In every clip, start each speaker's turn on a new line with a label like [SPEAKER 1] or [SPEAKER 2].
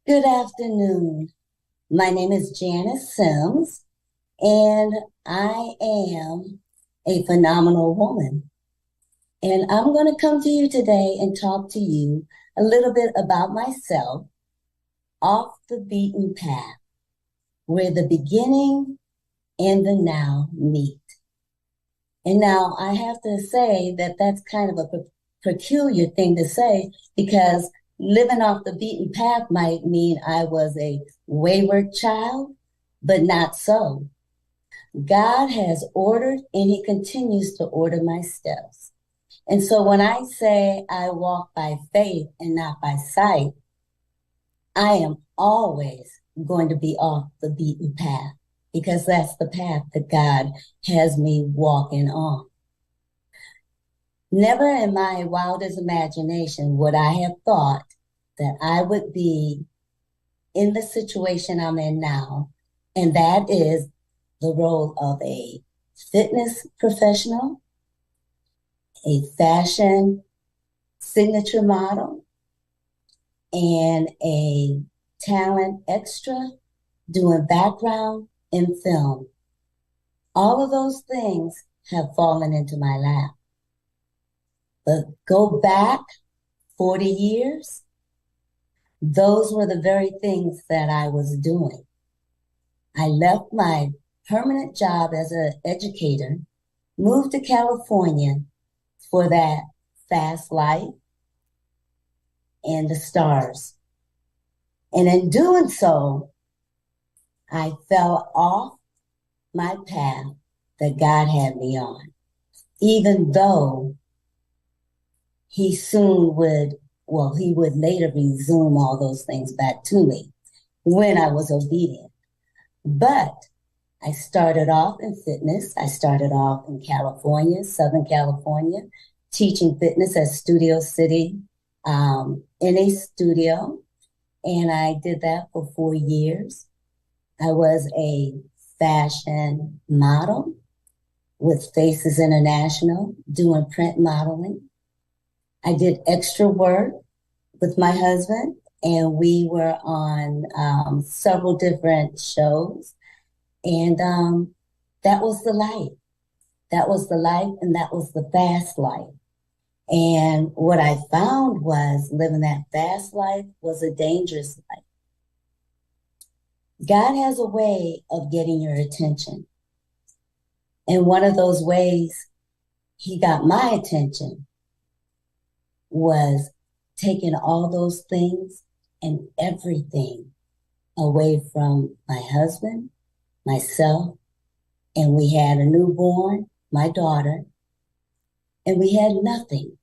[SPEAKER 1] Good afternoon. My name is Janice Sims, and I am a phenomenal woman. And I'm going to come to you today and talk to you a little bit about myself, off the beaten path, where the beginning and the now meet. And now I have to say that that's kind of a peculiar thing to say, because living off the beaten path might mean I was a wayward child, but not so. God has ordered and he continues to order my steps. And so when I say I walk by faith and not by sight, I am always going to be off the beaten path, because that's the path that God has me walking on. Never in my wildest imagination would I have thought that I would be in the situation I'm in now, and that is the role of a fitness professional, a fashion signature model, and a talent extra doing background in film. All of those things have fallen into my lap. But go back 40 years, those were the very things that I was doing. I left my permanent job as an educator, moved to California for that fast life and the stars. And in doing so, I fell off my path that God had me on, even though he would later resume all those things back to me when I was obedient. But I started off in fitness. I started off in California, Southern California, teaching fitness at Studio City, in a studio. And I did that for 4 years. I was a fashion model with Faces International, doing print modeling. I did extra work with my husband, and we were on several different shows. And that was the life. That was the life, and that was the fast life. And what I found was living that fast life was a dangerous life. God has a way of getting your attention. And one of those ways he got my attention was taking all those things and everything away from my husband, myself, and we had a newborn, my daughter, and we had nothing.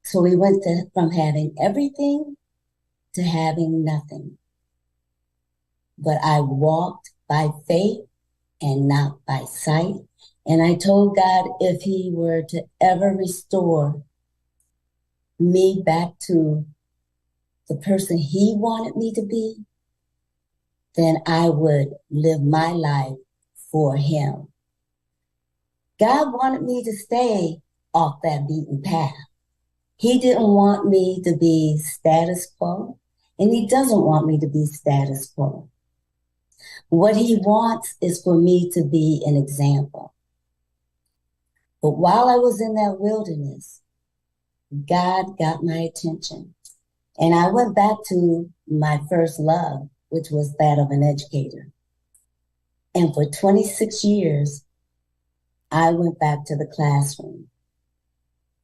[SPEAKER 1] So we went from having everything to having nothing. But I walked by faith and not by sight. And I told God, if he were to ever restore me back to the person he wanted me to be, then I would live my life for him. God wanted me to stay off that beaten path. He didn't want me to be status quo, and he doesn't want me to be status quo. What he wants is for me to be an example. But while I was in that wilderness, God got my attention. And I went back to my first love, which was that of an educator. And for 26 years, I went back to the classroom.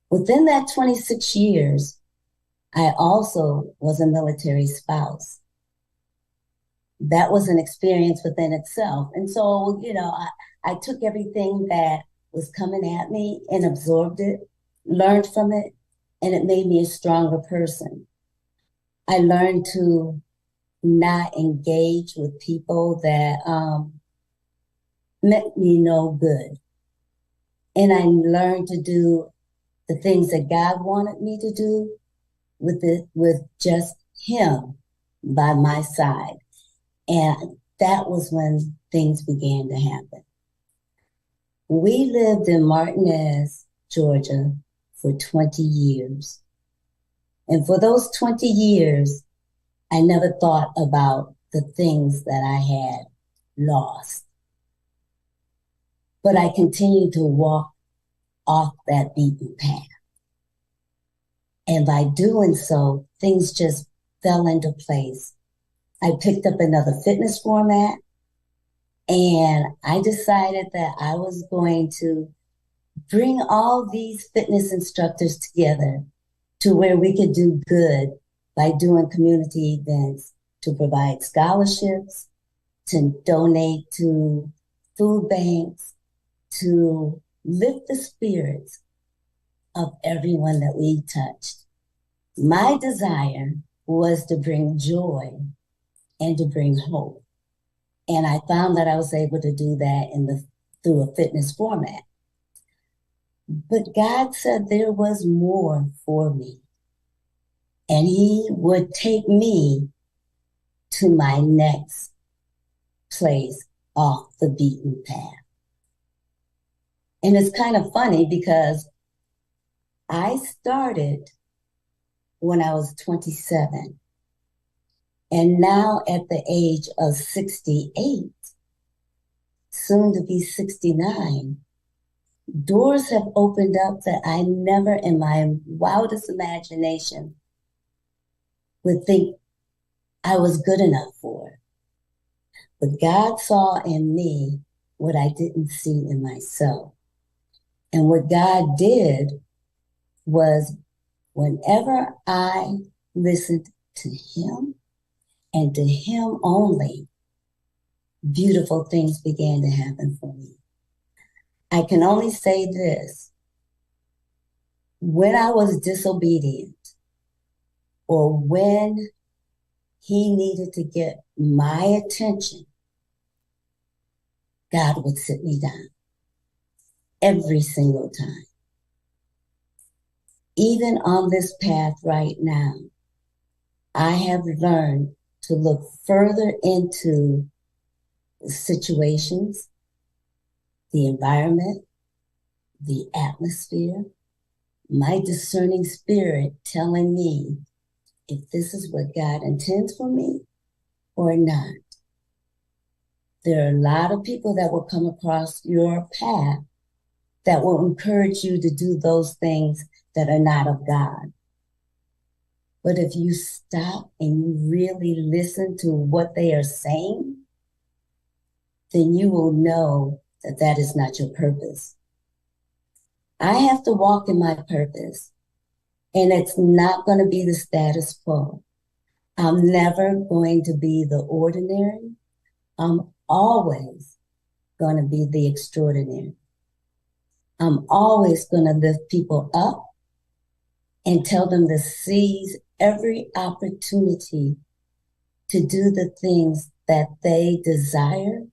[SPEAKER 1] Within that 26 years, I also was a military spouse. That was an experience within itself. And so, I took everything that was coming at me and absorbed it, learned from it, and it made me a stronger person. I learned to not engage with people that meant me no good. And I learned to do the things that God wanted me to do with just him by my side. And that was when things began to happen. We lived in Martinez, Georgia for 20 years. And for those 20 years, I never thought about the things that I had lost. But I continued to walk off that beaten path. And by doing so, things just fell into place. I picked up another fitness format, and I decided that I was going to bring all these fitness instructors together to where we could do good by doing community events, to provide scholarships, to donate to food banks, to lift the spirits of everyone that we touched. My desire was to bring joy and to bring hope. And I found that I was able to do that through a fitness format. But God said there was more for me. And he would take me to my next place off the beaten path. And it's kind of funny because I started when I was 27. And now at the age of 68, soon to be 69, doors have opened up that I never in my wildest imagination would think I was good enough for. But God saw in me what I didn't see in myself. And what God did was whenever I listened to him and to him only, beautiful things began to happen for me. I can only say this. When I was disobedient, or when he needed to get my attention, God would sit me down every single time. Even on this path right now, I have learned to look further into the situations, the environment, the atmosphere, my discerning spirit telling me if this is what God intends for me or not. There are a lot of people that will come across your path that will encourage you to do those things that are not of God. But if you stop and you really listen to what they are saying, then you will know that that is not your purpose. I have to walk in my purpose, and it's not going to be the status quo. I'm never going to be the ordinary. I'm always going to be the extraordinary. I'm always going to lift people up and tell them to seize every opportunity to do the things that they desire,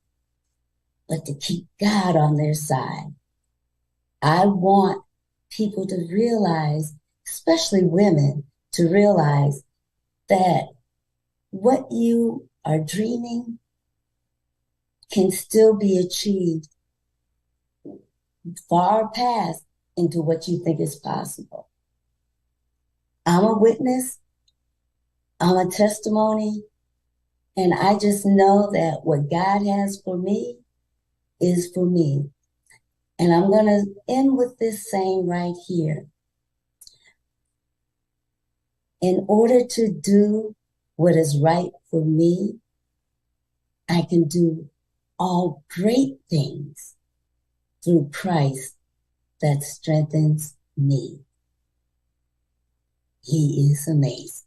[SPEAKER 1] but to keep God on their side. I want people to realize, especially women, to realize that what you are dreaming can still be achieved far past into what you think is possible. I'm a witness, I'm a testimony, and I just know that what God has for me is for me. And I'm going to end with this saying right here. In order to do what is right for me, I can do all great things through Christ that strengthens me. He is amazing.